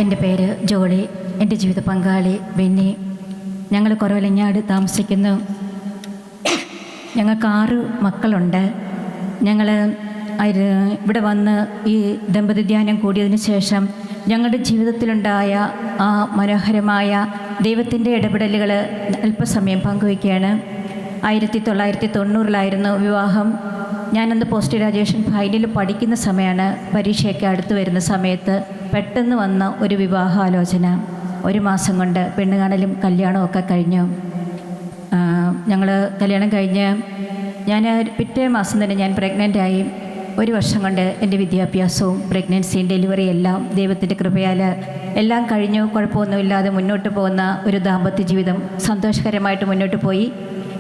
എൻ്റെ പേര് ജോളി. എൻ്റെ ജീവിത പങ്കാളി ബെന്നി. ഞങ്ങൾ കുറവലങ്ങാട് താമസിക്കുന്നു. ഞങ്ങൾക്ക് 6 മക്കളുണ്ട്. ഞങ്ങൾ ഇവിടെ വന്ന് ഈ ദമ്പതി ധ്യാനം കൂടിയതിന് ശേഷം ഞങ്ങളുടെ ജീവിതത്തിലുണ്ടായ ആ മനോഹരമായ ദൈവത്തിൻ്റെ ഇടപെടലുകൾ അല്പസമയം പങ്കുവയ്ക്കുകയാണ്. 1990 വിവാഹം. ഞാനന്ന് പോസ്റ്റ് ഗ്രാജുവേഷൻ ഫൈനൽ പഠിക്കുന്ന സമയമാണ്. പരീക്ഷയൊക്കെ അടുത്ത് വരുന്ന സമയത്ത് പെട്ടെന്ന് വന്ന ഒരു വിവാഹാലോചന. 1 മാസം കൊണ്ട് പെണ്ണ് കാണലും കല്യാണവും ഒക്കെ കഴിഞ്ഞു. ഞങ്ങൾ കല്യാണം കഴിഞ്ഞ് പിറ്റേ മാസം തന്നെ ഞാൻ പ്രഗ്നൻ്റായി. 1 വർഷം കൊണ്ട് എൻ്റെ വിദ്യാഭ്യാസവും പ്രഗ്നൻസിയും ഡെലിവറിയും എല്ലാം ദൈവത്തിൻ്റെ കൃപയാൽ എല്ലാം കഴിഞ്ഞു. കുഴപ്പമൊന്നുമില്ലാതെ മുന്നോട്ട് പോകുന്ന ഒരു ദാമ്പത്യ ജീവിതം സന്തോഷകരമായിട്ട് മുന്നോട്ട് പോയി.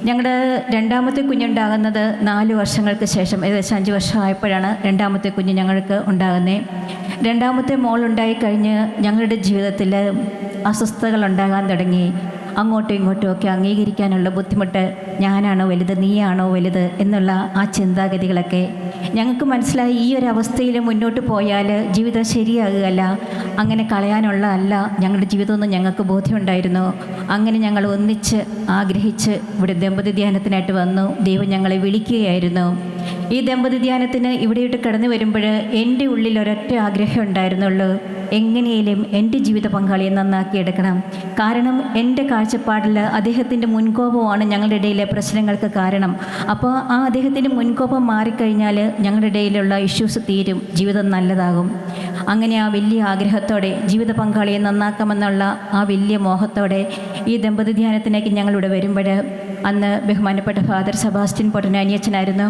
ഞങ്ങളുടെ രണ്ടാമത്തെ കുഞ്ഞുണ്ടാകുന്നത് 4 വർഷങ്ങൾക്ക് ശേഷം, ഏകദേശം 5 വർഷമായപ്പോഴാണ് രണ്ടാമത്തെ കുഞ്ഞ് ഞങ്ങൾക്ക് ഉണ്ടാകുന്നത്. രണ്ടാമത്തെ മോളുണ്ടായി കഴിഞ്ഞ് ഞങ്ങളുടെ ജീവിതത്തിൽ അസ്വസ്ഥതകൾ ഉണ്ടാകാൻ തുടങ്ങി. അങ്ങോട്ടും ഇങ്ങോട്ടും ഒക്കെ അംഗീകരിക്കാനുള്ള ബുദ്ധിമുട്ട്. ഞാനാണോ വലുത്, നീയാണോ വലുത് എന്നുള്ള ആ ചിന്താഗതികളൊക്കെ ഞങ്ങൾക്ക് മനസ്സിലായി. ഈ ഒരു അവസ്ഥയിൽ മുന്നോട്ട് പോയാൽ ജീവിതം ശരിയാകുകയല്ല, അങ്ങനെ കളയാനുള്ള അല്ല ഞങ്ങളുടെ ജീവിതമെന്ന് ഞങ്ങൾക്ക് ബോധ്യമുണ്ടായിരുന്നു. അങ്ങനെ ഞങ്ങൾ ഒന്നിച്ച് ആഗ്രഹിച്ച് ഇവിടെ ദമ്പതി ധ്യാനത്തിനായിട്ട് വന്നു. ദൈവം ഞങ്ങളെ വിളിക്കുകയായിരുന്നു. ഈ ദമ്പതി ധ്യാനത്തിന് ഇവിടെയിട്ട് കടന്നു വരുമ്പോൾ എൻ്റെ ഉള്ളിൽ ഒരൊറ്റ ആഗ്രഹം ഉണ്ടായിരുന്നുള്ളൂ, എങ്ങനെയും എൻ്റെ ജീവിത പങ്കാളിയെ നന്നാക്കിയെടുക്കണം. കാരണം എൻ്റെ കാഴ്ചപ്പാടിൽ അദ്ദേഹത്തിൻ്റെ മുൻകോപമാണ് ഞങ്ങളുടെ ഇടയിലെ പ്രശ്നങ്ങൾക്ക് കാരണം. അപ്പോൾ ആ അദ്ദേഹത്തിൻ്റെ മുൻകോപം മാറിക്കഴിഞ്ഞാൽ ഞങ്ങളുടെ ഇടയിലുള്ള ഇഷ്യൂസ് തീരും, ജീവിതം നല്ലതാകും. അങ്ങനെ ആ വലിയ ആഗ്രഹത്തോടെ ജീവിത പങ്കാളിയെ നന്നാക്കാമെന്നുള്ള ആ വലിയ മോഹത്തോടെ ഈ ദമ്പതി ധ്യാനത്തിലേക്ക് ഞങ്ങളിവിടെ വരുമ്പോൾ, അന്ന് ബഹുമാനപ്പെട്ട ഫാദർ സെബാസ്റ്റ്യൻ പൊട്ടനാനി അച്ഛനായിരുന്നു.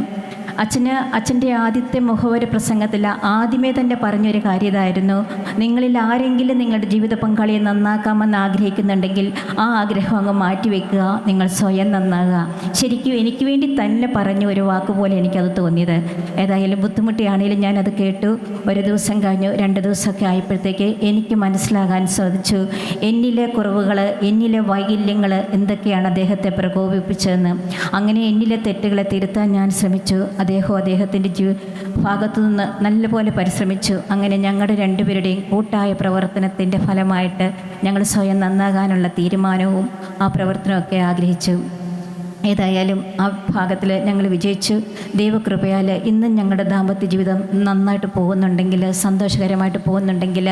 അച്ഛൻ്റെ ആദ്യത്തെ മുഖവര പ്രസംഗത്തിൽ ആദ്യമേ തന്നെ പറഞ്ഞൊരു കാര്യം ഇതായിരുന്നു, നിങ്ങളിൽ ആരെങ്കിലും നിങ്ങളുടെ ജീവിത പങ്കാളിയെ നന്നാക്കാമെന്ന് ആഗ്രഹിക്കുന്നുണ്ടെങ്കിൽ ആ ആഗ്രഹം അങ്ങ് മാറ്റിവെക്കുക, നിങ്ങൾ സ്വയം നന്നാകുക. ശരിക്കും എനിക്ക് വേണ്ടി തന്നെ പറഞ്ഞ ഒരു വാക്കുപോലെ എനിക്കത് തോന്നിയത്. ഏതായാലും ബുദ്ധിമുട്ടിയാണെങ്കിലും ഞാനത് കേട്ടു. 1 ദിവസം കഴിഞ്ഞു, 2 ദിവസമൊക്കെ ആയപ്പോഴത്തേക്ക് എനിക്ക് മനസ്സിലാകാൻ സാധിച്ചു എന്നിലെ കുറവുകൾ, എന്നിലെ വൈകല്യങ്ങൾ എന്തൊക്കെയാണ് അദ്ദേഹത്തെ പ്രകോപിപ്പിച്ചതെന്ന്. അങ്ങനെ എന്നിലെ തെറ്റുകളെ തിരുത്താൻ ഞാൻ ശ്രമിച്ചു. അദ്ദേഹത്തിൻ്റെ ഭാഗത്തു നിന്ന് നല്ലപോലെ പരിശ്രമിച്ചു. അങ്ങനെ ഞങ്ങളുടെ 2 പേരുടെയും കൂട്ടായ പ്രവർത്തനത്തിൻ്റെ ഫലമായിട്ട് ഞങ്ങൾ സ്വയം നന്നാകാനുള്ള തീരുമാനവും ആ പ്രവർത്തനമൊക്കെ ആഗ്രഹിച്ചു. ഏതായാലും ആ ഭാഗത്തിൽ ഞങ്ങൾ വിജയിച്ചു. ദൈവകൃപയാൽ ഇന്നും ഞങ്ങളുടെ ദാമ്പത്യ ജീവിതം നന്നായിട്ട് പോകുന്നുണ്ടെങ്കിൽ, സന്തോഷകരമായിട്ട് പോകുന്നുണ്ടെങ്കിൽ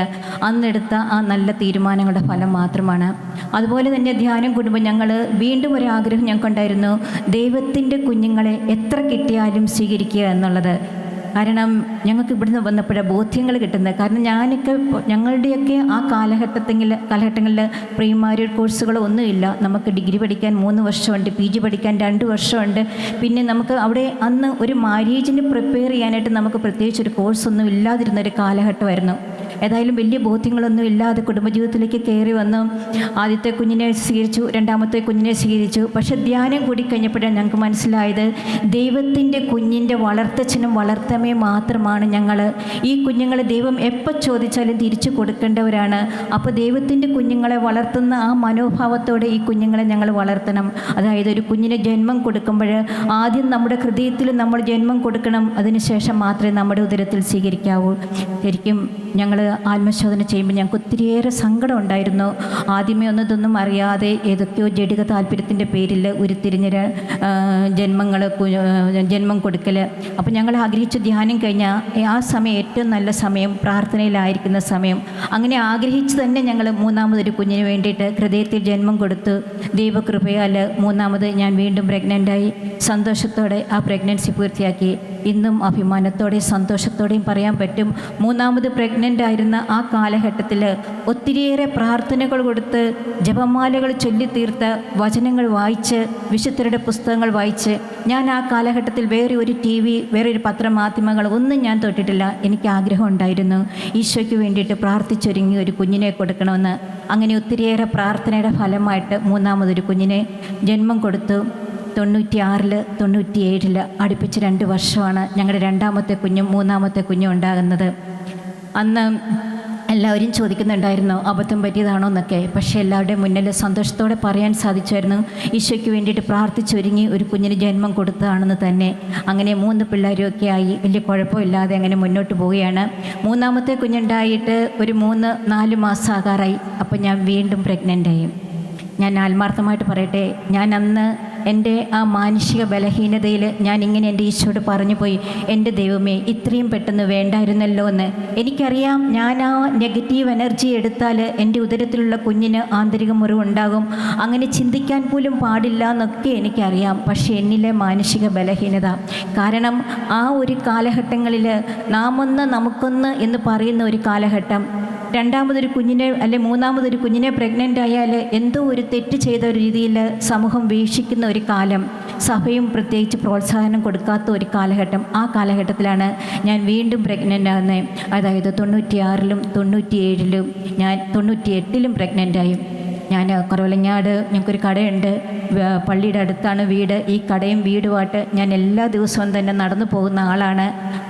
അന്നെടുത്ത ആ നല്ല തീരുമാനങ്ങളുടെ ഫലം മാത്രമാണ്. അതുപോലെ തന്നെ ധ്യാനം കൂടുമ്പോൾ ഞങ്ങൾ വീണ്ടും ഒരാഗ്രഹം ഞങ്ങൾക്കുണ്ടായിരുന്നു, ദൈവത്തിൻ്റെ കുഞ്ഞുങ്ങളെ എത്ര കിട്ടിയാലും സ്വീകരിക്കുക എന്നുള്ളത്. കാരണം ഞങ്ങൾക്ക് ഇവിടുന്ന് വന്നപ്പോഴാണ് ബോധ്യങ്ങൾ കിട്ടുന്നത്. കാരണം ഞങ്ങളുടെയൊക്കെ ആ കാലഘട്ടങ്ങളിൽ പ്രീമാരി കോഴ്സുകളോ ഒന്നുമില്ല. നമുക്ക് ഡിഗ്രി പഠിക്കാൻ 3 വർഷമുണ്ട്, PG പഠിക്കാൻ 2 വർഷമുണ്ട്. പിന്നെ നമുക്ക് അവിടെ അന്ന് ഒരു മാര്യേജിന് പ്രിപ്പയർ ചെയ്യാനായിട്ട് നമുക്ക് പ്രത്യേകിച്ചൊരു കോഴ്സൊന്നും ഇല്ലാതിരുന്നൊരു കാലഘട്ടമായിരുന്നു. ഏതായാലും വലിയ ബോധ്യങ്ങളൊന്നും ഇല്ലാതെ കുടുംബജീവിതത്തിലേക്ക് കയറി വന്നു. ആദ്യത്തെ കുഞ്ഞിനെ സ്വീകരിച്ചു, രണ്ടാമത്തെ കുഞ്ഞിനെ സ്വീകരിച്ചു. പക്ഷെ ധ്യാനം കൂടിക്കഴിഞ്ഞപ്പോഴാണ് ഞങ്ങൾക്ക് മനസ്സിലായത്, ദൈവത്തിൻ്റെ കുഞ്ഞിൻ്റെ വളർത്തച്ഛനും വളർത്തമ്മേ മാത്രമാണ് ഞങ്ങൾ. ഈ കുഞ്ഞുങ്ങളെ ദൈവം എപ്പോൾ ചോദിച്ചാലും തിരിച്ചു കൊടുക്കേണ്ടവരാണ്. അപ്പോൾ ദൈവത്തിൻ്റെ കുഞ്ഞുങ്ങളെ വളർത്തുന്ന ആ മനോഭാവത്തോടെ ഈ കുഞ്ഞുങ്ങളെ ഞങ്ങൾ വളർത്തണം. അതായത് ഒരു കുഞ്ഞിന് ജന്മം കൊടുക്കുമ്പോൾ ആദ്യം നമ്മുടെ ഹൃദയത്തിൽ നമ്മൾ ജന്മം കൊടുക്കണം, അതിനുശേഷം മാത്രമേ നമ്മുടെ ഉദരത്തിൽ സ്വീകരിക്കാവൂ. ശരിക്കും ഞങ്ങൾ ആത്മശോധന ചെയ്യുമ്പോൾ ഞങ്ങൾക്ക് ഒത്തിരിയേറെ സങ്കടം ഉണ്ടായിരുന്നു. ആദ്യമേ ഇതൊന്നും അറിയാതെ ഏതൊക്കെയോ ജഡിക താല്പര്യത്തിൻ്റെ പേരിൽ ഉരുത്തിരിഞ്ഞ ജന്മം കൊടുക്കൽ. അപ്പോൾ ഞങ്ങൾ ആഗ്രഹിച്ചു ധ്യാനം കഴിഞ്ഞാൽ ആ സമയം ഏറ്റവും നല്ല സമയം പ്രാർത്ഥനയിലായിരിക്കുന്ന സമയം. അങ്ങനെ ആഗ്രഹിച്ച് തന്നെ ഞങ്ങൾ 3ാമതൊരു കുഞ്ഞിന് വേണ്ടിയിട്ട് ഹൃദയത്തിൽ ജന്മം കൊടുത്തു. ദൈവകൃപയാൽ 3ാമത് ഞാൻ വീണ്ടും പ്രഗ്നൻ്റായി. സന്തോഷത്തോടെ ആ പ്രഗ്നൻസി പൂർത്തിയാക്കി. ഇന്നും അഭിമാനത്തോടെ സന്തോഷത്തോടെയും പറയാൻ പറ്റും, 3ാമത് പ്രഗ്നൻ്റ് ആയിരുന്ന ആ കാലഘട്ടത്തിൽ ഒത്തിരിയേറെ പ്രാർത്ഥനകൾ കൊടുത്ത്, ജപമാലകൾ ചൊല്ലിത്തീർത്ത്, വചനങ്ങൾ വായിച്ച്, വിശുദ്ധരുടെ പുസ്തകങ്ങൾ വായിച്ച്, ഞാൻ ആ കാലഘട്ടത്തിൽ വേറെ ഒരു TV, വേറെ ഒരു പത്രമാധ്യമങ്ങൾ ഒന്നും ഞാൻ തൊട്ടിട്ടില്ല. എനിക്ക് ആഗ്രഹം ഉണ്ടായിരുന്നു ഈശോയ്ക്ക് വേണ്ടിയിട്ട് പ്രാർത്ഥിച്ചൊരുങ്ങി ഒരു കുഞ്ഞിനെ കൊടുക്കണമെന്ന്. അങ്ങനെ ഒത്തിരിയേറെ പ്രാർത്ഥനയുടെ ഫലമായിട്ട് 3ാമതൊരു കുഞ്ഞിനെ ജന്മം കൊടുത്തു. 96, 97 അടുപ്പിച്ച് 2 വർഷമാണ് ഞങ്ങളുടെ 2ാമത്തെ കുഞ്ഞും 3ാമത്തെ കുഞ്ഞും ഉണ്ടാകുന്നത്. അന്ന് എല്ലാവരും ചോദിക്കുന്നുണ്ടായിരുന്നു അബദ്ധം പറ്റിയതാണോ എന്നൊക്കെ. പക്ഷേ എല്ലാവരുടെയും മുന്നിൽ സന്തോഷത്തോടെ പറയാൻ സാധിച്ചായിരുന്നു ഈശോയ്ക്ക് വേണ്ടിയിട്ട് പ്രാർത്ഥിച്ചൊരുങ്ങി ഒരു കുഞ്ഞിന് ജന്മം കൊടുത്തതാണെന്ന് തന്നെ. അങ്ങനെ 3 പിള്ളേരുമൊക്കെ ആയി വലിയ കുഴപ്പമില്ലാതെ അങ്ങനെ മുന്നോട്ട് പോവുകയാണ്. മൂന്നാമത്തെ കുഞ്ഞുണ്ടായിട്ട് ഒരു 3-4 മാസം ആകാറായി. അപ്പോൾ ഞാൻ വീണ്ടും പ്രഗ്നൻ്റായി. ഞാൻ ആത്മാർത്ഥമായിട്ട് പറയട്ടെ, ഞാൻ അന്ന് എൻ്റെ ആ മാനുഷിക ബലഹീനതയിൽ ഞാൻ ഇങ്ങനെ എൻ്റെ ഈശോയോട് പറഞ്ഞു പോയി, എൻ്റെ ദൈവമേ ഇത്രയും പെട്ടെന്ന് വേണ്ടായിരുന്നല്ലോ എന്ന്. എനിക്കറിയാം ഞാൻ ആ നെഗറ്റീവ് എനർജി എടുത്താൽ എൻ്റെ ഉദരത്തിലുള്ള കുഞ്ഞിന് ആന്തരിക മുറിവുണ്ടാകും, അങ്ങനെ ചിന്തിക്കാൻ പോലും പാടില്ല എന്നൊക്കെ എനിക്കറിയാം. പക്ഷേ എന്നിലെ മാനുഷിക ബലഹീനത കാരണം ആ ഒരു കാലഘട്ടങ്ങളിൽ നമുക്കൊന്ന് എന്ന് പറയുന്ന ഒരു കാലഘട്ടം, രണ്ടാമതൊരു കുഞ്ഞിനെ മൂന്നാമതൊരു കുഞ്ഞിനെ പ്രഗ്നൻ്റ് ആയാൽ എന്തോ ഒരു തെറ്റ് ചെയ്ത ഒരു രീതിയിൽ സമൂഹം വീക്ഷിക്കുന്ന ഒരു കാലം, സഭയും പ്രത്യേകിച്ച് പ്രോത്സാഹനം കൊടുക്കാത്ത ഒരു കാലഘട്ടം. ആ കാലഘട്ടത്തിലാണ് ഞാൻ വീണ്ടും പ്രഗ്നൻ്റ് ആകുന്നത്. അതായത് 96-ലും 97-ലും ഞാൻ 98-ലും പ്രഗ്നൻ്റായി. ഞാൻ കുറവലങ്ങാട് ഞങ്ങൾക്കൊരു കടയുണ്ട്, പള്ളിയുടെ അടുത്താണ് വീട്. ഈ കടയും വീടുമായിട്ട് ഞാൻ എല്ലാ ദിവസവും തന്നെ നടന്നു പോകുന്ന ആളാണ്.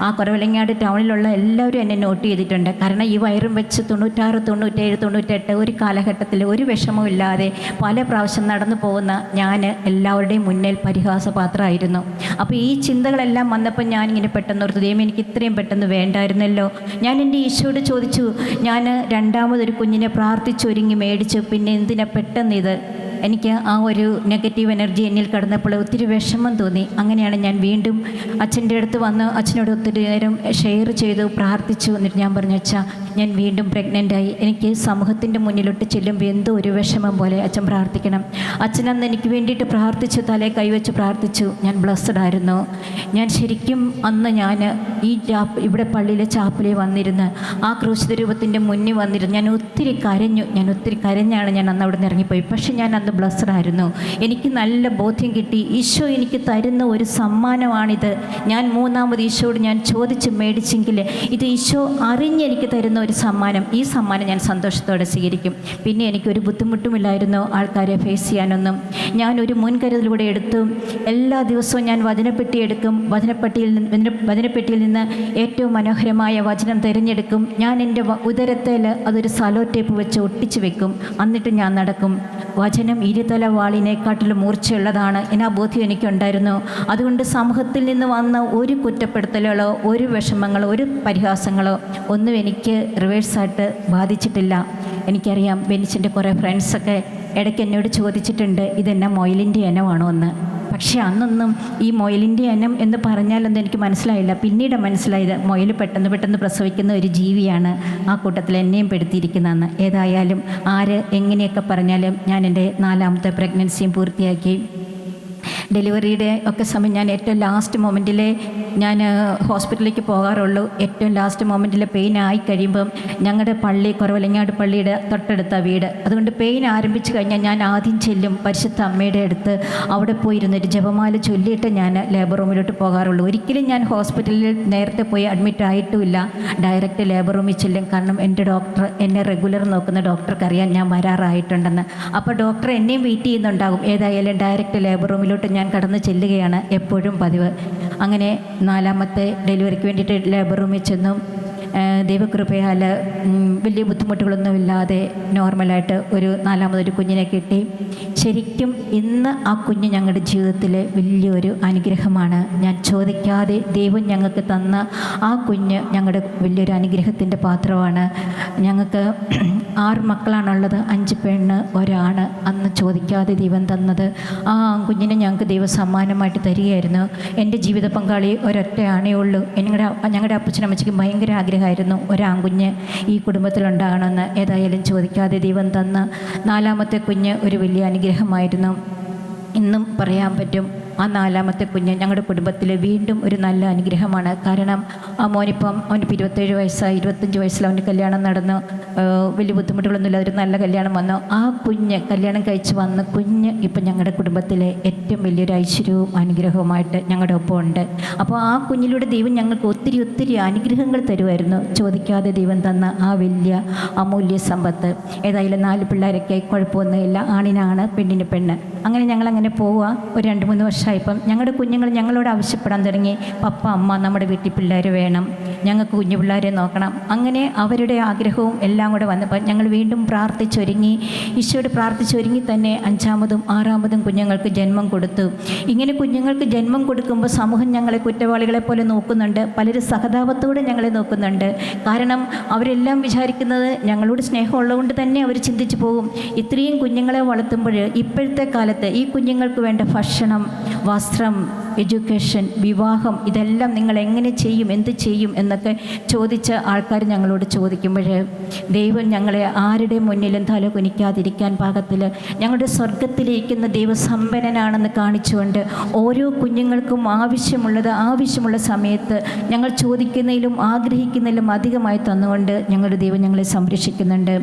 ആ കുറവലങ്ങാട് ടൗണിലുള്ള എല്ലാവരും എന്നെ നോട്ട് ചെയ്തിട്ടുണ്ട്. കാരണം ഈ വയറും വെച്ച് 96, 97, 98 ഒരു കാലഘട്ടത്തിൽ ഒരു വിഷമവും ഇല്ലാതെ പല പ്രാവശ്യം നടന്നു പോകുന്ന ഞാൻ എല്ലാവരുടെയും മുന്നിൽ പരിഹാസപാത്രമായിരുന്നു. അപ്പോൾ ഈ ചിന്തകളെല്ലാം വന്നപ്പോൾ ഞാനിങ്ങനെ പെട്ടെന്ന് ഓർത്തു, ദൈവമേ എനിക്ക് ഇത്രയും പെട്ടെന്ന് വേണ്ടായിരുന്നല്ലോ. ഞാൻ എൻ്റെ ഈശോയോട് ചോദിച്ചു, ഞാൻ രണ്ടാമതൊരു കുഞ്ഞിനെ പ്രാർത്ഥിച്ചൊരുങ്ങി മേടിച്ചു, പിന്നെ എന്തിനാ പെട്ടെന്ന് ഇത്? എനിക്ക് ആ ഒരു നെഗറ്റീവ് എനർജി എന്നിൽ കിടന്നപ്പോൾ ഒത്തിരി വിഷമം തോന്നി. അങ്ങനെയാണ് ഞാൻ വീണ്ടും അച്ഛൻ്റെ അടുത്ത് വന്ന് അച്ഛനോട് ഒത്തിരി നേരം ഷെയർ ചെയ്തു, പ്രാർത്ഥിച്ചു. എന്നിട്ട് ഞാൻ പറഞ്ഞു, അച്ഛാ ഞാൻ വീണ്ടും പ്രഗ്നൻ്റായി, എനിക്ക് സമൂഹത്തിൻ്റെ മുന്നിലോട്ട് ചെല്ലുമ്പോൾ എന്തോ ഒരു വിഷമം പോലെ, അച്ഛൻ പ്രാർത്ഥിക്കണം. അച്ഛനന്ന് എനിക്ക് വേണ്ടിയിട്ട് പ്രാർത്ഥിച്ചു, തലേ കൈവച്ച് പ്രാർത്ഥിച്ചു. ഞാൻ ബ്ലസ്സഡ് ആയിരുന്നു. ഞാൻ ശരിക്കും അന്ന് ഈ ഇവിടെ പള്ളിയിലെ ചാപ്പലിൽ വന്നിരുന്ന് ആ ക്രൂശിത രൂപത്തിൻ്റെ മുന്നിൽ വന്നിരുന്ന് ഞാൻ ഒത്തിരി കരഞ്ഞാണ് ഞാൻ അന്ന് അവിടെ നിന്ന് ഇറങ്ങിപ്പോയി. പക്ഷേ ഞാൻ അന്ന് ബ്ലസ്സഡ് ആയിരുന്നു. എനിക്ക് നല്ല ബോധ്യം കിട്ടി, ഈശോ എനിക്ക് തരുന്ന ഒരു സമ്മാനമാണിത്. ഞാൻ മൂന്നാമത് ഈശോയോട് ഞാൻ ചോദിച്ച് മേടിച്ചെങ്കിൽ ഇത് ഈശോ അറിഞ്ഞെനിക്ക് തരുന്ന ഒരു സമ്മാനം. ഈ സമ്മാനം ഞാൻ സന്തോഷത്തോടെ സ്വീകരിക്കും. പിന്നെ എനിക്കൊരു ബുദ്ധിമുട്ടുമില്ലായിരുന്നു ആൾക്കാരെ ഫേസ് ചെയ്യാനൊന്നും. ഞാനൊരു മുൻകരുതലൂടെ എടുത്തു. എല്ലാ ദിവസവും ഞാൻ വചനപ്പെട്ടി എടുക്കും. വചനപ്പെട്ടിയിൽ നിന്ന് ഏറ്റവും മനോഹരമായ വചനം തിരഞ്ഞെടുക്കും. ഞാൻ എൻ്റെ ഉദരത്തിൽ അതൊരു സലോ ടേപ്പ് വെച്ച് ഒട്ടിച്ച് വെക്കും. എന്നിട്ട് ഞാൻ നടക്കും. വചനം ഇരുതല വാളിനെക്കാട്ടിലും മൂർച്ചയുള്ളതാണ് എന്ന ബോധ്യം എനിക്കുണ്ടായിരുന്നു. അതുകൊണ്ട് സമൂഹത്തിൽ നിന്ന് വന്ന ഒരു കുറ്റപ്പെടുത്തലുകളോ ഒരു വിഷമങ്ങളോ ഒരു പരിഹാസങ്ങളോ ഒന്നും എനിക്ക് റിവേഴ്സായിട്ട് ബാധിച്ചിട്ടില്ല. എനിക്കറിയാം, ബെനിച്ചിൻ്റെ കുറേ ഫ്രണ്ട്സൊക്കെ ഇടയ്ക്ക് എന്നോട് ചോദിച്ചിട്ടുണ്ട്, ഇതെന്നാ മൊയിലിൻ്റെ ഇനമാണോ എന്ന്. പക്ഷേ അന്നൊന്നും ഈ മൊയിലിൻ്റെ ഇനം എന്ന് പറഞ്ഞാലൊന്നും എനിക്ക് മനസ്സിലായില്ല. പിന്നീട് മനസ്സിലായത് മൊയിൽ പെട്ടെന്ന് പ്രസവിക്കുന്ന ഒരു ജീവിയാണ്, ആ കൂട്ടത്തിൽ എന്നെയും പെടുത്തിയിരിക്കുന്നതെന്ന്. ഏതായാലും എങ്ങനെയൊക്കെ പറഞ്ഞാലും ഞാൻ എൻ്റെ 4ാമത്തെ പ്രഗ്നൻസിയും പൂർത്തിയാക്കി. ഡെലിവറിയുടെ ഒക്കെ സമയം ഞാൻ ഏറ്റവും ലാസ്റ്റ് മൊമെൻറ്റിൽ ഞാൻ ഹോസ്പിറ്റലിലേക്ക് പോകാറുള്ളൂ. ഏറ്റവും ലാസ്റ്റ് മൊമെൻറ്റിൽ പെയിൻ ആയി കഴിയുമ്പം ഞങ്ങളുടെ പള്ളി കുറവലങ്ങാട് പള്ളിയുടെ തൊട്ടടുത്ത വീട്. അതുകൊണ്ട് പെയിൻ ആരംഭിച്ചു കഴിഞ്ഞാൽ ഞാൻ ആദ്യം ചെല്ലും പരിശുദ്ധ അമ്മയുടെ അടുത്ത്. അവിടെ പോയിരുന്നൊരു ജപമാല ചൊല്ലിയിട്ട് ഞാൻ ലേബർ റൂമിലോട്ട് പോകാറുള്ളൂ. ഒരിക്കലും ഞാൻ ഹോസ്പിറ്റലിൽ നേരത്തെ പോയി അഡ്മിറ്റ് ആയിട്ടുമില്ല. ഡയറക്റ്റ് ലേബർ റൂമിൽ ചെല്ലും. കാരണം എൻ്റെ ഡോക്ടർ, എന്നെ റെഗുലർ നോക്കുന്ന ഡോക്ടർക്ക് അറിയാൻ ഞാൻ വരാറായിട്ടുണ്ടെന്ന്. അപ്പോൾ ഡോക്ടർ എന്നെയും വെയിറ്റ് ചെയ്യുന്നുണ്ടാകും. ഏതായാലും ഡയറക്റ്റ് ലേബർ റൂമിലോട്ട് ഞാൻ കടന്ന് ചെല്ലുകയാണ് എപ്പോഴും പതിവ്. അങ്ങനെ 4ാമത്തെ ഡെലിവറിക്ക് വേണ്ടിയിട്ട് ലേബർ റൂമിൽ ചെന്നു. ദൈവകൃപയാൽ വലിയ ബുദ്ധിമുട്ടുകളൊന്നുമില്ലാതെ നോർമലായിട്ട് ഒരു 4ാമതൊരു കുഞ്ഞിനെ കിട്ടി. ശരിക്കും ഇന്ന് ആ കുഞ്ഞ് ഞങ്ങളുടെ ജീവിതത്തിലെ വലിയൊരു അനുഗ്രഹമാണ്. ഞാൻ ചോദിക്കാതെ ദൈവം ഞങ്ങൾക്ക് തന്ന ആ കുഞ്ഞ് ഞങ്ങളുടെ വലിയൊരു അനുഗ്രഹത്തിൻ്റെ പാത്രമാണ്. ഞങ്ങൾക്ക് 6 മക്കളാണുള്ളത്, 5 പെണ്ണ് 1 ആണ്. അന്ന് ചോദിക്കാതെ ദൈവം തന്നത് ആ കുഞ്ഞിനെ ഞങ്ങൾക്ക് ദൈവം സമ്മാനമായിട്ട് തരികയായിരുന്നു. എൻ്റെ ജീവിത പങ്കാളി ഒരൊറ്റ ആണേ ഉള്ളൂ. ഞങ്ങളുടെ അപ്പച്ചനമ്മച്ചിക്ക് ഭയങ്കര ആഗ്രഹമായിരുന്നു ഒരാൺകുഞ്ഞ് ഈ കുടുംബത്തിലുണ്ടാകണമെന്ന്. ഏതായാലും ചോദിക്കാതെ ദൈവം തന്ന 4ാമത്തെ കുഞ്ഞ് ഒരു വലിയ അനുഗ്രഹമായിരുന്നു. ഇന്നും പറയാൻ പറ്റും, ആ 4ാമത്തെ കുഞ്ഞ് ഞങ്ങളുടെ കുടുംബത്തിൽ വീണ്ടും ഒരു നല്ല അനുഗ്രഹമാണ്. കാരണം ആ മോനിപ്പം അവനിപ്പോൾ 27 വയസ്സായി. 25 വയസ്സിൽ അവൻ്റെ കല്യാണം നടന്നു. വലിയ ബുദ്ധിമുട്ടുകളൊന്നുമില്ല, ഒരു നല്ല കല്യാണം വന്നു. ആ കുഞ്ഞ് കല്യാണം കഴിച്ച് വന്ന കുഞ്ഞ് ഇപ്പം ഞങ്ങളുടെ കുടുംബത്തിലെ ഏറ്റവും വലിയൊരു ഐശ്വര്യവും അനുഗ്രഹവുമായിട്ട് ഞങ്ങളുടെ ഒപ്പം ഉണ്ട്. അപ്പോൾ ആ കുഞ്ഞിലൂടെ ദൈവം ഞങ്ങൾക്ക് ഒത്തിരി അനുഗ്രഹങ്ങൾ തരുമായിരുന്നു. ചോദിക്കാതെ ദൈവം തന്ന ആ വലിയ അമൂല്യ സമ്പത്ത്. ഏതായാലും 4 പിള്ളേരൊക്കെ കുഴപ്പമൊന്നുമില്ല. ആണിനാണ്, പെണ്ണിന് പെണ്ണ്. അങ്ങനെ ഞങ്ങളങ്ങനെ പോവുക. ഒരു 2-3 വർഷമായപ്പം ഞങ്ങളുടെ കുഞ്ഞുങ്ങൾ ഞങ്ങളോട് ആവശ്യപ്പെടാൻ തുടങ്ങി, പപ്പ അമ്മ നമ്മുടെ വീട്ടിൽ പിള്ളേർ വേണം. ഞങ്ങൾക്ക് കുഞ്ഞു പിള്ളേരെ നോക്കണം. അങ്ങനെ അവരുടെ ആഗ്രഹവും എല്ലാം കൂടെ വന്നപ്പോൾ ഞങ്ങൾ വീണ്ടും പ്രാർത്ഥിച്ചൊരുങ്ങി, ഈശോയോട് പ്രാർത്ഥിച്ചൊരുങ്ങി തന്നെ 5-ാമതും 6-ാമതും കുഞ്ഞുങ്ങൾക്ക് ജന്മം കൊടുത്തു. ഇങ്ങനെ കുഞ്ഞുങ്ങൾക്ക് ജന്മം കൊടുക്കുമ്പോൾ സമൂഹം ഞങ്ങളെ കുറ്റവാളികളെ പോലെ നോക്കുന്നുണ്ട്. പലരും സഹതാപത്തോടെ ഞങ്ങളെ നോക്കുന്നുണ്ട്. കാരണം അവരെല്ലാം വിചാരിക്കുന്നത് ഞങ്ങളോട് സ്നേഹമുള്ളതുകൊണ്ട് തന്നെ അവർ ചിന്തിച്ചു പോകും, ഇത്രയും കുഞ്ഞുങ്ങളെ വളർത്തുമ്പോൾ ഇപ്പോഴത്തെ കാലത്ത് ഈ കുഞ്ഞുങ്ങൾക്ക് വേണ്ട ഭക്ഷണം, വസ്ത്രം, എഡ്യൂക്കേഷൻ, വിവാഹം ഇതെല്ലാം നിങ്ങൾ എങ്ങനെ ചെയ്യും, എന്ത് ചെയ്യും എന്നൊക്കെ ചോദിച്ച ആൾക്കാർ ഞങ്ങളോട് ചോദിക്കുമ്പോൾ ദൈവം ഞങ്ങളെ ആരുടെ മുന്നിലും തല കുനിക്കാതിരിക്കാൻ പാകത്തിൽ ഞങ്ങളുടെ സ്വർഗത്തിലിരിക്കുന്ന ദൈവസമ്പന്നനാണെന്ന് കാണിച്ചുകൊണ്ട് ഓരോ കുഞ്ഞുങ്ങൾക്കും ആവശ്യമുള്ള സമയത്ത് ഞങ്ങൾ ചോദിക്കുന്നതിലും ആഗ്രഹിക്കുന്നതിലും അധികമായി തന്നുകൊണ്ട് ഞങ്ങളുടെ ദൈവം ഞങ്ങളെ സംരക്ഷിക്കുന്നുണ്ട്.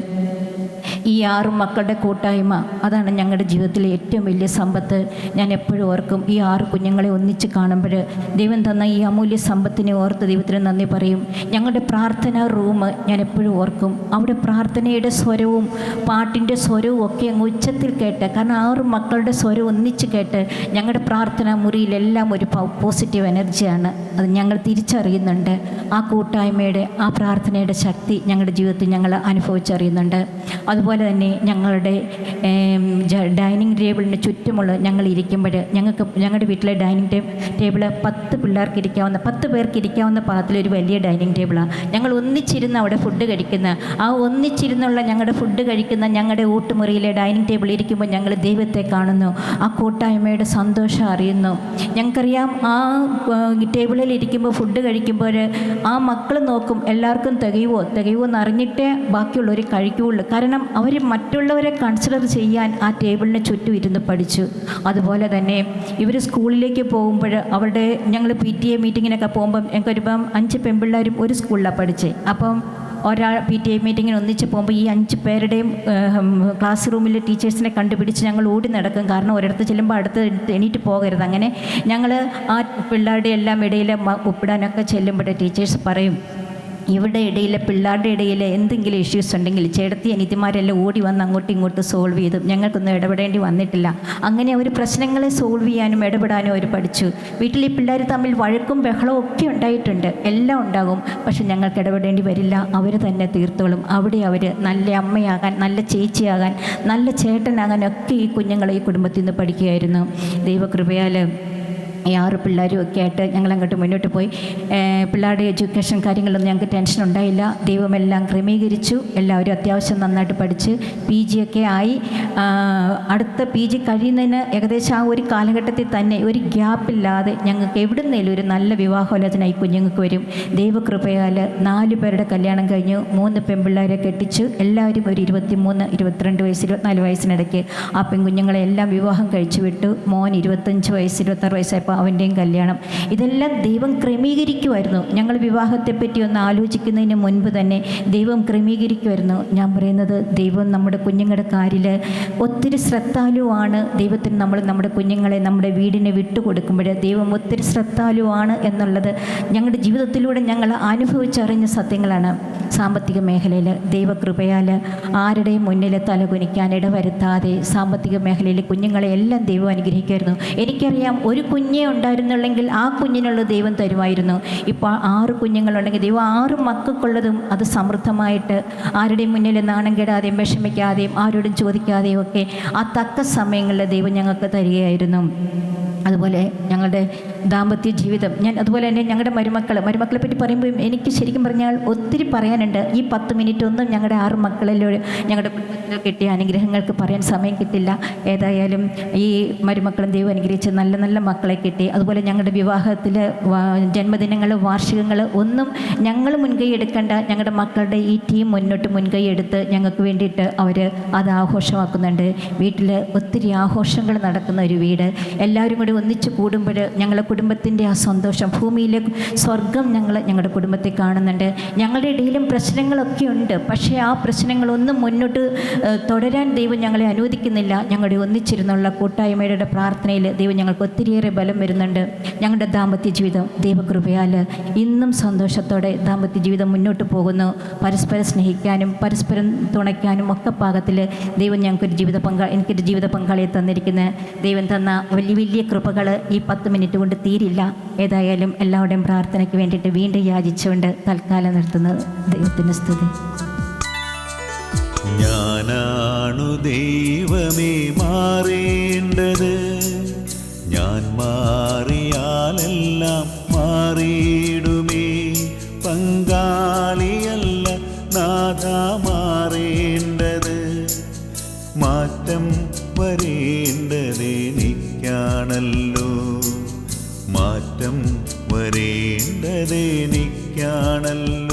ഈ 6 മക്കളുടെ കൂട്ടായ്മ അതാണ് ഞങ്ങളുടെ ജീവിതത്തിലെ ഏറ്റവും വലിയ സമ്പത്ത്. ഞാൻ എപ്പോഴും ഓർക്കും, ഈ 6 കുഞ്ഞുങ്ങളെ ഒന്നിച്ച് കാണുമ്പോൾ ദൈവം തന്ന ഈ അമൂല്യ സമ്പത്തിനെ ഓർത്ത് ദൈവത്തിന് നന്ദി പറയും. ഞങ്ങളുടെ പ്രാർത്ഥനാ റൂം ഞാൻ എപ്പോഴും ഓർക്കും. അവിടെ പ്രാർത്ഥനയുടെ സ്വരവും പാട്ടിൻ്റെ സ്വരവും ഒക്കെ അങ്ങ് ഉച്ചത്തിൽ കേട്ട്, കാരണം 6 മക്കളുടെ സ്വരം ഒന്നിച്ച് കേട്ട് ഞങ്ങളുടെ പ്രാർത്ഥനാ മുറിയിലെല്ലാം ഒരു പോസിറ്റീവ് എനർജിയാണ്. അത് ഞങ്ങൾ തിരിച്ചറിയുന്നുണ്ട്. ആ കൂട്ടായ്മയുടെ, ആ പ്രാർത്ഥനയുടെ ശക്തി ഞങ്ങളുടെ ജീവിതത്തിൽ ഞങ്ങൾ അനുഭവിച്ചറിയുന്നുണ്ട്. അതുപോലെ തന്നെ ഞങ്ങളുടെ ഡൈനിങ് ടേബിളിന് ചുറ്റുമുള്ള ഞങ്ങൾ ഇരിക്കുമ്പോൾ ഞങ്ങളുടെ വീട്ടിലെ ഡൈനിങ് ടേബിള് 10 പിള്ളേർക്ക് ഇരിക്കാവുന്ന, 10 പേർക്ക് ഇരിക്കാവുന്ന പാകത്തിലൊരു വലിയ ഡൈനിങ് ടേബിളാണ്. ഞങ്ങൾ ഒന്നിച്ചിരുന്ന് അവിടെ ഫുഡ് കഴിക്കുന്ന, ആ ഒന്നിച്ചിരുന്നുള്ള ഞങ്ങളുടെ ഫുഡ് കഴിക്കുന്ന ഞങ്ങളുടെ ഊട്ടുമുറിയിലെ ഡൈനിങ് ടേബിൾ ഇരിക്കുമ്പോൾ ഞങ്ങൾ ദൈവത്തെ കാണുന്നു. ആ കൂട്ടായ്മയുടെ സന്തോഷം അറിയുന്നു. ഞങ്ങൾക്കറിയാം, ആ ടേബിളിൽ ഇരിക്കുമ്പോൾ ഫുഡ് കഴിക്കുമ്പോൾ ആ മക്കൾ നോക്കും എല്ലാവർക്കും തികയുമോ എന്നറിഞ്ഞിട്ടേ ബാക്കിയുള്ളവർ കഴിക്കുകയുള്ളൂ. കാരണം അവർ മറ്റുള്ളവരെ കൺസിഡർ ചെയ്യാൻ ആ ടേബിളിന് ചുറ്റും ഇരുന്ന് പഠിച്ചു. അതുപോലെ തന്നെ ഇവർ സ്കൂളിലേക്ക് പോകുമ്പോൾ ഞങ്ങൾ PTA മീറ്റിങ്ങിനൊക്കെ പോകുമ്പം ഞങ്ങൾക്കൊരുപ്പം 5 പെൺപിള്ളേരും ഒരു സ്കൂളിലാണ് പഠിച്ചത്. അപ്പം ഒരാൾ PTA മീറ്റിങ്ങിന് ഒന്നിച്ച് പോകുമ്പോൾ ഈ 5 പേരുടെയും ക്ലാസ് റൂമിൽ ടീച്ചേഴ്സിനെ കണ്ടുപിടിച്ച് ഞങ്ങൾ ഓടി നടക്കും. കാരണം ഒരിടത്ത് ചെല്ലുമ്പോൾ അടുത്ത് എണീറ്റ് പോകരുത്. അങ്ങനെ ഞങ്ങൾ ആ പിള്ളേരുടെ എല്ലാം ഇടയിൽ ഒപ്പിടാനൊക്കെ ചെല്ലുമ്പോൾ ടീച്ചേഴ്സ് പറയും, ഇവിടെ ഇടയിലെ പിള്ളേരുടെ ഇടയിൽ എന്തെങ്കിലും ഇഷ്യൂസ് ഉണ്ടെങ്കിൽ ചേട്ടത്തി അനിയത്തിമാരെല്ലാം ഓടി വന്ന് അങ്ങോട്ടും ഇങ്ങോട്ടും സോൾവ് ചെയ്തു. ഞങ്ങൾക്കൊന്നും ഇടപെടേണ്ടി വന്നിട്ടില്ല. അങ്ങനെ അവർ പ്രശ്നങ്ങളെ സോൾവ് ചെയ്യാനും ഇടപെടാനും അവർ പഠിച്ചു. വീട്ടിൽ ഈ പിള്ളേർ തമ്മിൽ വഴക്കും ബഹളവും ഒക്കെ ഉണ്ടായിട്ടുണ്ട്, എല്ലാം ഉണ്ടാകും. പക്ഷെ ഞങ്ങൾക്ക് ഇടപെടേണ്ടി വരില്ല, അവർ തന്നെ തീർത്തോളും. അവിടെ അവർ നല്ല അമ്മയാകാൻ, നല്ല ചേച്ചിയാകാൻ, നല്ല ചേട്ടനാകാൻ ഒക്കെ ഈ കുഞ്ഞുങ്ങൾ ഈ കുടുംബത്തിൽ നിന്ന് പഠിക്കുകയായിരുന്നു. ദൈവകൃപയാൽ ഈ 6 പിള്ളേരും ഒക്കെ ആയിട്ട് ഞങ്ങളങ്ങോട്ട് മുന്നോട്ട് പോയി. പിള്ളേരുടെ എഡ്യൂക്കേഷൻ കാര്യങ്ങളൊന്നും ഞങ്ങൾക്ക് ടെൻഷൻ ഉണ്ടായില്ല. ദൈവമെല്ലാം ക്രമീകരിച്ചു. എല്ലാവരും അത്യാവശ്യം നന്നായിട്ട് പഠിച്ച് PG ഒക്കെ ആയി. അടുത്ത PG കഴിയുന്നതിന് ഏകദേശം ആ ഒരു കാലഘട്ടത്തിൽ തന്നെ ഒരു ഗ്യാപ്പില്ലാതെ ഞങ്ങൾക്ക് എവിടുന്നേലും ഒരു നല്ല വിവാഹാലോചന ഈ കുഞ്ഞുങ്ങൾക്ക് വരും. ദൈവകൃപയാൽ 4 പേരുടെ കല്യാണം കഴിഞ്ഞു. 3 പെൺപിള്ളേരെ കെട്ടിച്ചു. എല്ലാവരും ഒരു 23, 22 വയസ്സ്, 24 വയസ്സിനിടയ്ക്ക് ആ പെൺകുഞ്ഞുങ്ങളെ എല്ലാം വിവാഹം കഴിച്ചു വിട്ടു. മോൻ 25 വയസ്സ്, 26 വയസ്സായപ്പോൾ അവൻ്റെയും കല്യാണം. ഇതെല്ലാം ദൈവം ക്രമീകരിക്കുമായിരുന്നു. ഞങ്ങൾ വിവാഹത്തെപ്പറ്റി ഒന്ന് ആലോചിക്കുന്നതിന് മുൻപ് തന്നെ ദൈവം ക്രമീകരിക്കുമായിരുന്നു. ഞാൻ പറയുന്നത്, ദൈവം നമ്മുടെ കുഞ്ഞുങ്ങളുടെ കാര്യത്തിൽ ഒത്തിരി ശ്രദ്ധാലുവാണ്. ദൈവത്തിന് നമ്മൾ നമ്മുടെ കുഞ്ഞുങ്ങളെ നമ്മുടെ വീടിനെ വിട്ടുകൊടുക്കുമ്പോൾ ദൈവം ഒത്തിരി ശ്രദ്ധാലുവാണ് എന്നുള്ളത് ഞങ്ങളുടെ ജീവിതത്തിലൂടെ ഞങ്ങൾ അനുഭവിച്ചറിഞ്ഞ സത്യങ്ങളാണ്. സാമ്പത്തിക മേഖലയിൽ ദൈവകൃപയാൽ ആരുടെയും മുന്നിൽ തലകുനിക്കാൻ ഇടവരുത്താതെ സാമ്പത്തിക മേഖലയിൽ കുഞ്ഞുങ്ങളെ എല്ലാം ദൈവം അനുഗ്രഹിക്കുമായിരുന്നു. എനിക്കറിയാം, ഒരു കുഞ്ഞേ ഉണ്ടായിരുന്നുള്ളെങ്കിൽ ആ കുഞ്ഞിനുള്ള ദൈവം തരുമായിരുന്നു. ഇപ്പോൾ 6 കുഞ്ഞുങ്ങളുണ്ടെങ്കിൽ ദൈവം 6 മക്കൾക്കുള്ളതും അത് സമൃദ്ധമായിട്ട് ആരുടെയും മുന്നിൽ നാണം കെടാതെയും വിഷമിക്കാതെയും ആരോടും ചോദിക്കാതെയും ഒക്കെ ആ തക്ക സമയങ്ങളിൽ ദൈവം ഞങ്ങൾക്ക് തരികയായിരുന്നു. അതുപോലെ ഞങ്ങളുടെ ദാമ്പത്യ ജീവിതം, അതുപോലെ തന്നെ ഞങ്ങളുടെ മരുമക്കളെ പറ്റി പറയുമ്പോൾ എനിക്ക് ശരിക്കും പറഞ്ഞാൽ ഒത്തിരി പറയാനുണ്ട്. ഈ 10 മിനിറ്റ് ഒന്നും ഞങ്ങളുടെ 6 മക്കളിലൂടെ ഞങ്ങളുടെ കുടുംബത്തിൽ കിട്ടിയ അനുഗ്രഹങ്ങൾക്ക് പറയാൻ സമയം കിട്ടില്ല. ഏതായാലും ഈ മരുമക്കളും ദൈവം അനുഗ്രഹിച്ച് നല്ല നല്ല മക്കളെ കിട്ടി. അതുപോലെ ഞങ്ങളുടെ വിവാഹത്തിൽ ജന്മദിനങ്ങൾ, വാർഷികങ്ങൾ ഒന്നും ഞങ്ങൾ മുൻകൈ എടുക്കേണ്ട, ഞങ്ങളുടെ മക്കളുടെ ഈ ടീം മുൻകൈ എടുത്ത് ഞങ്ങൾക്ക് വേണ്ടിയിട്ട് അവർ അത് ആഘോഷമാക്കുന്നുണ്ട്. വീട്ടിൽ ഒത്തിരി ആഘോഷങ്ങൾ നടക്കുന്ന ഒരു വീട്. എല്ലാവരും കൂടി ഒന്നിച്ച് കൂടുമ്പോൾ ഞങ്ങളുടെ കുടുംബത്തിൻ്റെ ആ സന്തോഷം, ഭൂമിയിലെ സ്വർഗം ഞങ്ങളുടെ കുടുംബത്തെ കാണുന്നുണ്ട്. ഞങ്ങളുടെ ഇടയിലും പ്രശ്നങ്ങളൊക്കെ ഉണ്ട്. പക്ഷേ ആ പ്രശ്നങ്ങളൊന്നും മുന്നോട്ട് തുടരാൻ ദൈവം ഞങ്ങളെ അനുവദിക്കുന്നില്ല. ഞങ്ങളുടെ ഒന്നിച്ചിരുന്നുള്ള കൂട്ടായ്മയുടെ പ്രാർത്ഥനയിൽ ദൈവം ഞങ്ങൾക്ക് ഒത്തിരിയേറെ ബലം വരുന്നുണ്ട്. ഞങ്ങളുടെ ദാമ്പത്യ ജീവിതം ദൈവകൃപയാൽ ഇന്നും സന്തോഷത്തോടെ ദാമ്പത്യ ജീവിതം മുന്നോട്ട് പോകുന്നു. പരസ്പരം സ്നേഹിക്കാനും പരസ്പരം തുണയ്ക്കാനും ഒക്കെ പാകത്തിൽ ദൈവം എനിക്കൊരു ജീവിത പങ്കാളിയെ തന്നിരിക്കുന്ന ദൈവം തന്ന വലിയ വലിയ കൃപകൾ ഈ 10 മിനിറ്റ് കൊണ്ട് തീരില്ല. ഏതായാലും എല്ലാവരുടെയും പ്രാർത്ഥനയ്ക്ക് വേണ്ടിയിട്ട് വീണ്ടും യാചിച്ചുകൊണ്ട് തൽക്കാലം നിർത്തുന്നത്. ദൈവത്തിന് സ്തുതി. ഞാനാണു ദൈവമേ മാറേണ്ടത്, ഞാൻ മാറിയാലെല്ലാം മാറിയിടുമേ. പങ്കാളിയല്ല നാഥ മാറേണ്ടത്, മാറ്റം വരേണ്ടതെനിക്കാണല്ലോ, മാറ്റം വരേണ്ടതെനിക്കാണല്ലോ.